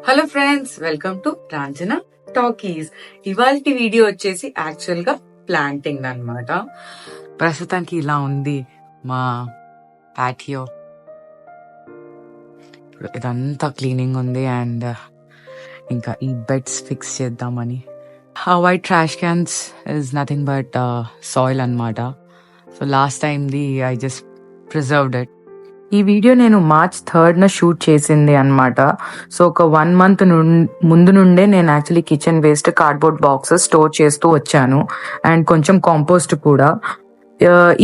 Hello friends, welcome to Ranjana talkies. ఇవాల్టి video వచ్చేసి actual గా ప్లాంటింగ్ అన్నమాట. ప్రస్తుతానికి ఇలా ఉంది మా ప్యాటియో. ఇదంతా క్లీనింగ్ ఉంది అండ్ ఇంకా ఈ బెడ్స్ ఫిక్స్ చేద్దామని. White trash cans is nothing but soil అన్నమాట. So last time I just preserved it. ఈ వీడియో నేను March 3rd షూట్ చేసింది అనమాట. సో ఒక 1 month ముందు నుండే నేను actually kitchen waste cardboard boxes store చేస్తూ వచ్చాను అండ్ కొంచెం కాంపోస్ట్ కూడా.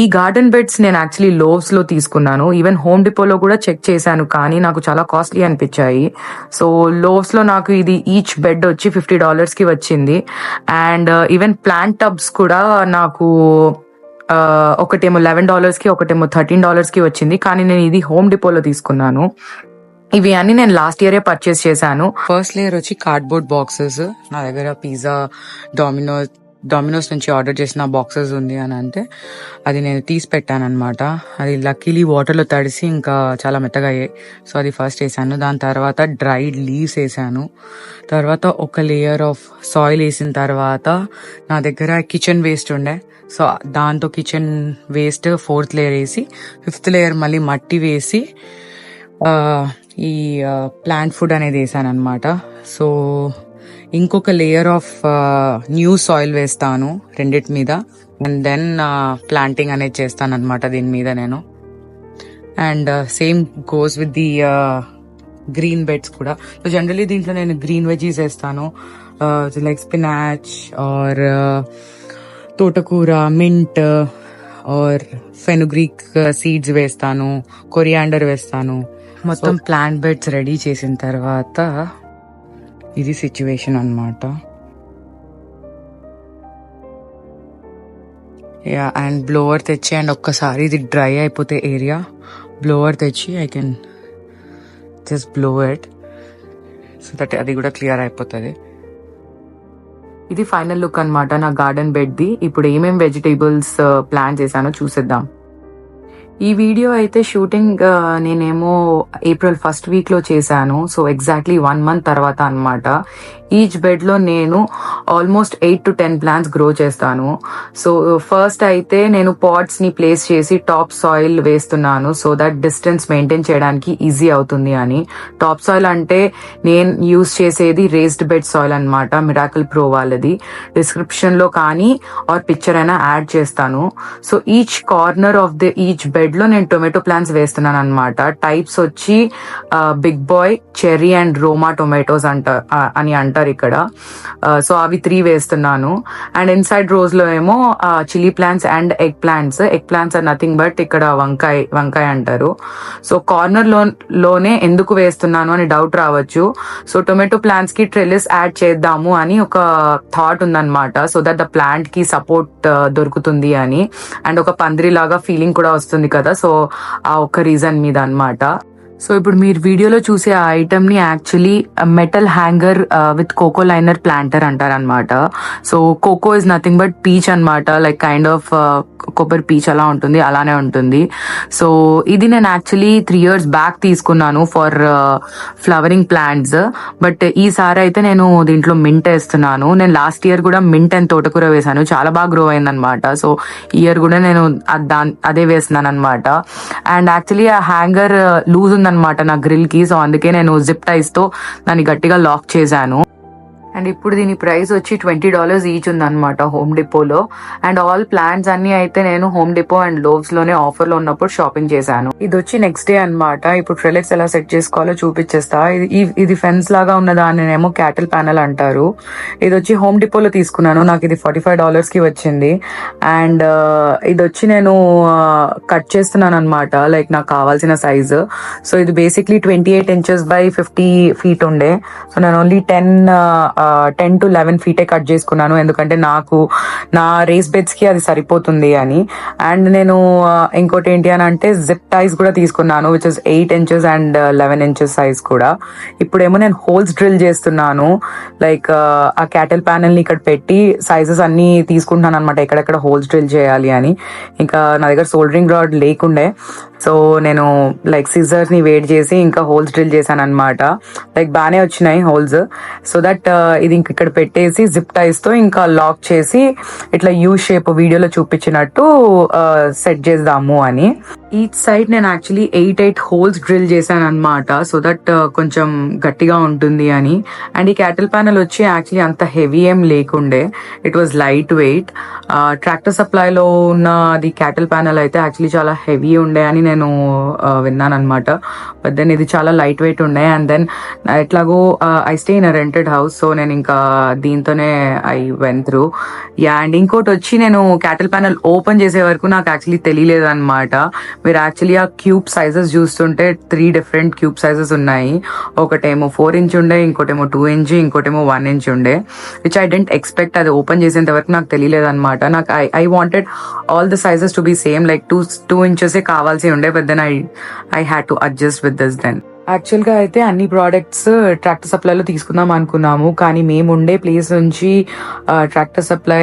ఈ గార్డెన్ బెడ్స్ నేను యాక్చువల్లీ లోవ్స్ లో తీసుకున్నాను. ఈవెన్ హోమ్ డిపోలో కూడా చెక్ చేశాను, కానీ నాకు చాలా కాస్ట్లీ అనిపించాయి. సో లోవ్స్ లో నాకు ఇది ఈచ్ బెడ్ వచ్చి $50 కి వచ్చింది. అండ్ ఈవెన్ ప్లాంట్ టబ్స్ కూడా నాకు ఒకటేమో $11 కి, ఒకటేమో $13 కి వచ్చింది. కానీ నేను ఇది హోమ్ డిపోలో తీసుకున్నాను. ఇవి అన్ని నేను లాస్ట్ ఇయరే పర్చేస్ చేశాను. ఫస్ట్ లేయర్ వచ్చి కార్డ్బోర్డ్ బాక్సెస్. నా దగ్గర పిజ్జా, డామినోస్ నుంచి ఆర్డర్ చేసిన బాక్సెస్ ఉంది అని అంటే అది నేను తీసి పెట్టాను అనమాట. అది లక్కీలీ వాటర్లో తడిసి ఇంకా చాలా మెత్తగా అయ్యాయి. సో అది ఫస్ట్ వేసాను. దాని తర్వాత డ్రైడ్ లీవ్స్ వేసాను. తర్వాత ఒక లేయర్ ఆఫ్ సాయిల్ వేసిన తర్వాత నా దగ్గర కిచెన్ వేస్ట్ ఉండే, సో దాంతో కిచెన్ వేస్ట్ 4th లేయర్ వేసి 5th లేయర్ మళ్ళీ మట్టి వేసి ఈ ప్లాంట్ ఫుడ్ అనేది వేసాను అనమాట. సో ఇంకొక లేయర్ ఆఫ్ న్యూ సాయిల్ వేస్తాను రెండిటి మీద అండ్ దెన్ ప్లాంటింగ్ అనేది చేస్తాను అనమాట దీని మీద నేను. And same goes with the green beds కూడా. సో జనరలీ దీంట్లో నేను గ్రీన్ వెజీస్ వేస్తాను, లైక్ స్పినాచ్ ఆర్ తోటకూర, మింట్ ఆర్ ఫెనుగ్రీక్ సీడ్స్ వేస్తాను, కొరియాండర్ వేస్తాను. మొత్తం ప్లాంట్ బెడ్స్ రెడీ చేసిన తర్వాత ఇది సిచ్యువేషన్ అన్నమాట. యా, అండ్ బ్లోవర్ తెచ్చి అండ్ ఒక్కసారి ఇది డ్రై అయిపోతే ఏరియా బ్లోవర్ తెచ్చి I can just blow it so that అది కూడా క్లియర్ అయిపోతుంది. ఇది ఫైనల్ లుక్ అన్నమాట నా గార్డెన్ బెడ్ ది. ఇప్పుడు ఏమేం వెజిటేబుల్స్ ప్లాంట్ చేశానో చూసేద్దాం. ఈ వీడియో అయితే షూటింగ్ నేనేమో April 1st week లో చేశాను. సో ఎగ్జాక్ట్లీ 1 month తర్వాత అన్నమాట. ఈచ్ బెడ్ లో నేను ఆల్మోస్ట్ 8 to 10 ప్లాంట్స్ గ్రో చేస్తాను. సో ఫస్ట్ అయితే నేను పాట్స్ ని ప్లేస్ చేసి టాప్ సాయిల్ వేస్తున్నాను, సో దట్ డిస్టెన్స్ మెయింటైన్ చేయడానికి ఈజీ అవుతుంది అని. టాప్ సాయిల్ అంటే నేను యూజ్ చేసేది రేస్డ్ బెడ్ సాయిల్ అన్నమాట, మిరాకిల్ ప్రో వాళ్ళది. డిస్క్రిప్షన్ లో కానీ ఆర్ పిక్చర్ అయినా యాడ్ చేస్తాను. So each corner of the each bed లో నేను టొమాటో ప్లాంట్స్ వేస్తున్నాను అనమాట. టైప్స్ వచ్చి big bye, cherry and Roma tomatoes అని అంటారు ఇక్కడ. సో అవి 3 వేస్తున్నాను. అండ్ ఇన్సైడ్ రోజ్ లో ఏమో chilli plants and eggplants. Eggplants are nothing but ఇక్కడ వంకాయ అంటారు. సో కార్నర్ లోనే ఎందుకు వేస్తున్నాను అని డౌట్ రావచ్చు. సో టొమాటో ప్లాంట్స్ కి ట్రెలిస్ యాడ్ చేద్దాము అని ఒక థాట్ ఉందన్నమాట, సో దట్ ద ప్లాంట్ కి సపోర్ట్ దొరుకుతుంది అని. అండ్ ఒక పందిరి లాగా ఫీలింగ్ కూడా వస్తుంది కదా, సో ఆ ఒక్క రీజన్ మీద అన్నమాట. సో ఇప్పుడు మీరు వీడియోలో చూసే ఆ ఐటమ్ ని actually metal hanger with coco liner planter అంటారు అనమాట. So coco is nothing but పీచ్ అనమాట, లైక్ కైండ్ ఆఫ్ కొబ్బరి పీచ్ అలా ఉంటుంది, అలానే ఉంటుంది. సో ఇది నేను యాక్చువల్లీ 3 years బ్యాక్ తీసుకున్నాను ఫర్ ఫ్లవరింగ్ ప్లాంట్స్, బట్ ఈసారి అయితే నేను దీంట్లో మింట్ వేస్తున్నాను. నేను లాస్ట్ ఇయర్ కూడా మింట్ అండ్ తోటకూర వేసాను, చాలా బాగా గ్రో అయింది అనమాట. సో ఇయర్ కూడా నేను అదే వేస్తున్నాను అనమాట. అండ్ యాక్చువల్లీ ఆ హ్యాంగర్ లూజ్ ఉందన్నమాట నా గ్రిల్ కి, సో అందుకే నేను జిప్ టైస్ తో దాన్ని గట్టిగా లాక్ చేశాను. అండ్ ఇప్పుడు దీని ప్రైస్ వచ్చి $20 ఈచ్ ఉందన్నమాట హోమ్ డిపోలో. అండ్ ఆల్ ప్లాంట్స్ అన్ని అయితే నేను హోమ్ డిపో అండ్ లోవ్స్ లోనే ఆఫర్ లో ఉన్నప్పుడు షాపింగ్ చేశాను. ఇది వచ్చి నెక్స్ట్ డే అన్నమాట. ఇప్పుడు ట్రెలెక్స్ ఎలా సెట్ చేసుకోవాలో చూపించేస్తా. ఇది ఫెన్స్ లాగా ఉన్న దాన్నేమో క్యాటిల్ ప్యానల్ అంటారు. ఇది వచ్చి హోమ్ డిపోలో తీసుకున్నాను, నాకు ఇది $45 కి వచ్చింది. అండ్ ఇది వచ్చి నేను కట్ చేస్తున్నాను అనమాట, లైక్ నాకు కావాల్సిన సైజు. సో ఇది బేసిక్లీ 28 inches by 50 feet ఉండే. సో నేను ఓన్లీ 10 to 11 feet కట్ చేసుకున్నాను, ఎందుకంటే నాకు నా రేస్ బెడ్స్ కి అది సరిపోతుంది అని. అండ్ నేను ఇంకోటి ఏంటి అని అంటే జిప్ టైస్ కూడా తీసుకున్నాను, which is 8 inches and 11 inches size కూడా. ఇప్పుడేమో నేను హోల్స్ డ్రిల్ చేస్తున్నాను, లైక్ ఆ క్యాటిల్ ప్యానల్ ని ఇక్కడ పెట్టి సైజెస్ అన్ని తీసుకుంటున్నాను అనమాట, ఎక్కడెక్కడ హోల్స్ డ్రిల్ చేయాలి అని. ఇంకా నా దగ్గర సోల్డరింగ్ రాడ్ లేకుండే, సో నేను లైక్ సిజర్స్ ని వేట్ చేసి ఇంకా హోల్స్ డ్రిల్ చేశాను అనమాట. లైక్ బాగానే వచ్చినాయి హోల్స్. సో దట్ ఇది ఇంక ఇక్కడ పెట్టేసి జిప్ టైస్ తో ఇంకా లాక్ చేసి ఇట్లా యూ షేప్ వీడియోలో చూపించినట్టు సెట్ చేద్దాము అని. ఈచ్ సైడ్ నేను యాక్చువల్లీ 8 హోల్స్ డ్రిల్ చేశాను అనమాట. సో దట్ కొంచెం గట్టిగా ఉంటుంది అని. అండ్ ఈ క్యాటిల్ ప్యానల్ వచ్చి యాక్చువల్లీ అంత హెవీ ఏం లేకుండే, it was light weight. Tractor సప్లైలో ఉన్న అది క్యాటిల్ ప్యానల్ అయితే యాక్చువల్లీ చాలా హెవీ ఉండే అని నేను విన్నాను అనమాట. బట్ దెన్ ఇది చాలా లైట్ వెయిట్ ఉండే. అండ్ దెన్ ఎట్లాగో I stay in rented house, so నేను ఇంకా దీంతోనే I went through. Yeah, and ఇంకోటి వచ్చి నేను క్యాటిల్ ప్యానల్ ఓపెన్ చేసే వరకు నాకు యాక్చువల్లీ తెలియలేదు అనమాట. మీరు యాక్చువల్లీ ఆ క్యూబ్ సైజెస్ చూస్తుంటే 3 డిఫరెంట్ క్యూబ్ సైజెస్ ఉన్నాయి. ఒకటేమో 4 ఇంచ్ ఉండే, ఇంకోటేమో 2 ఇంచ్, ఇంకోటేమో 1 ఇంచ్ ఉండే, విచ్ ఐ డెంట్ ఎక్స్పెక్ట్. అది ఓపెన్ చేసేంత వరకు నాకు తెలియలేదు అనమాట. నాకు I wanted all the sizes to be same, like 2 inches కావాల్సి ఉండే. But then I had to adjust with this. Then actual గా అయితే అన్ని ప్రోడక్ట్స్ ట్రాక్టర్ సప్లైలో తీసుకుందాం అనుకున్నాము, కానీ మేము ఉండే ప్లేస్ నుంచి ట్రాక్టర్ సప్లై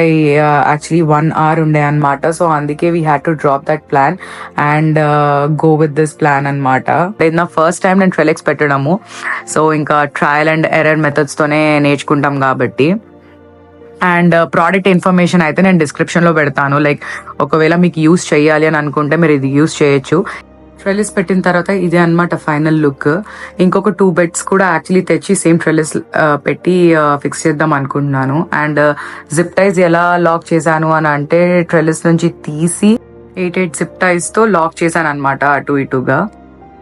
యాక్చువల్లీ 1 hour ఉండే అనమాట. సో అందుకే we had to drop that plan and go with this plan అనమాట. ఇది నా ఫస్ట్ టైం నేను ట్రెలెక్స్ పెట్టడము. సో ఇంకా ట్రయల్ అండ్ ఎర్రర్ మెథడ్స్ తోనే నేర్చుకుంటాం కాబట్టి. అండ్ ప్రోడక్ట్ ఇన్ఫర్మేషన్ అయితే నేను డిస్క్రిప్షన్ లో పెడతాను. లైక్ ఒకవేళ మీకు యూస్ చేయాలి అని అనుకుంటే మీరు ఇది యూస్ చేయొచ్చు. ట్రెలిస్ పెట్టిన తర్వాత ఇదే అనమాట ఫైనల్ లుక్. ఇంకొక 2 బెడ్స్ కూడా యాక్చువల్లీ తెచ్చి సేమ్ ట్రెలిస్ పెట్టి ఫిక్స్ చేద్దాం అనుకుంటున్నాను. అండ్ జిప్ టైస్ ఎలా లాక్ చేశాను అని అంటే, ట్రెలిస్ నుంచి తీసి 8 జిప్ టైస్ తో లాక్ చేశాను అనమాట అటు ఇటుగా.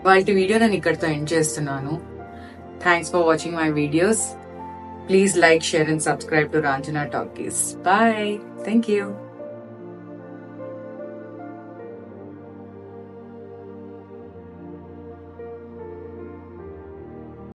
వాళ్ళ వీడియో నేను ఇక్కడితో ఎండ్ చేస్తున్నాను. Thanks for watching my videos. Please like, share and subscribe to Ranjana Talkies. Bye. Thank you.